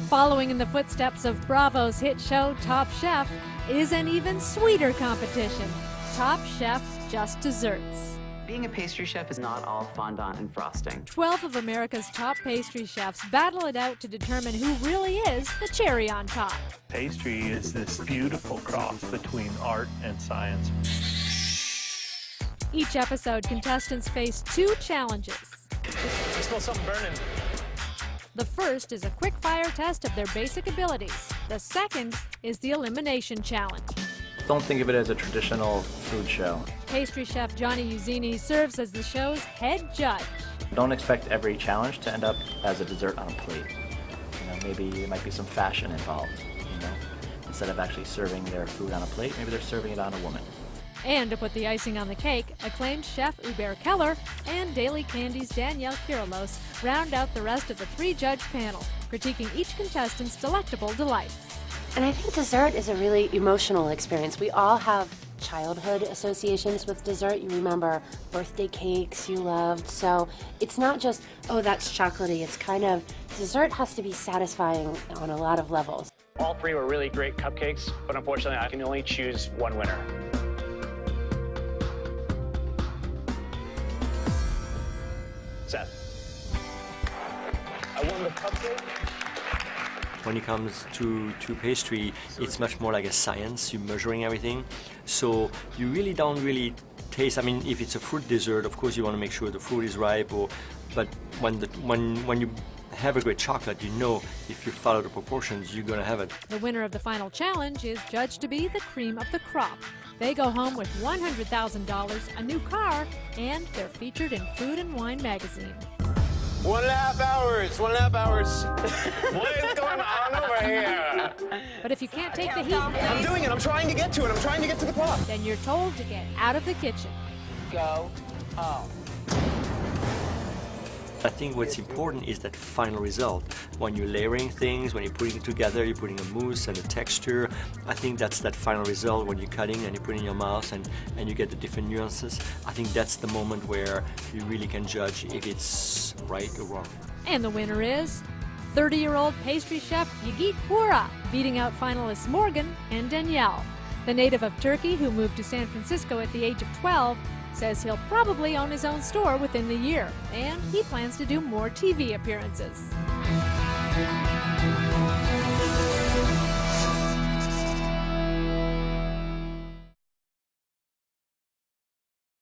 Following in the footsteps of Bravo's hit show Top Chef is an even sweeter competition, Top Chef Just Desserts. Being a pastry chef is not all fondant and frosting. 12 of America's top pastry chefs battle it out to determine who really is the cherry on top. Pastry is this beautiful cross between art and science. Each episode, contestants face 2 challenges. I smell something burning. The first is a quick-fire test of their basic abilities. The second is the elimination challenge. Don't think of it as a traditional food show. Pastry chef Johnny Uzzini serves as the show's head judge. Don't expect every challenge to end up as a dessert on a plate. You know, maybe there might be some fashion involved, you know. Instead of actually serving their food on a plate, maybe they're serving it on a woman. And to put the icing on the cake, acclaimed chef Hubert Keller and Daily Candy's Danielle Kirilos round out the rest of the 3-judge panel, critiquing each contestant's delectable delights. And I think dessert is a really emotional experience. We all have childhood associations with dessert. You remember birthday cakes you loved. So it's not just, oh, that's chocolatey. It's kind of, dessert has to be satisfying on a lot of levels. All 3 were really great cupcakes, but unfortunately I can only choose one winner. Seth. I won the cupcake. When it comes to pastry, it's much more like a science. You're measuring everything. So you really don't taste. I mean, if it's a fruit dessert, of course you want to make sure the fruit is ripe. But when you have a great chocolate, you know if you follow the proportions, you're going to have it. The winner of the final challenge is judged to be the cream of the crop. They go home with $100,000, a new car, and they're featured in Food and Wine magazine. 1.5 hours, 1.5 hours. What is going on over here? But if you can't take the heat, I'm doing it, I'm trying to get to it, I'm trying to get to the clock. then you're told to get out of the kitchen. Go home. I think what's important is that final result. When you're layering things, when you're putting it together, you're putting a mousse and a texture. I think that's that final result when you're cutting and you put it in your mouth and you get the different nuances. I think that's the moment where you really can judge if it's right or wrong. And the winner is 30-year-old pastry chef Yigit Pura, beating out finalists Morgan and Danielle. The native of Turkey, who moved to San Francisco at the age of 12, says he'll probably own his own store within the year, and he plans to do more TV appearances.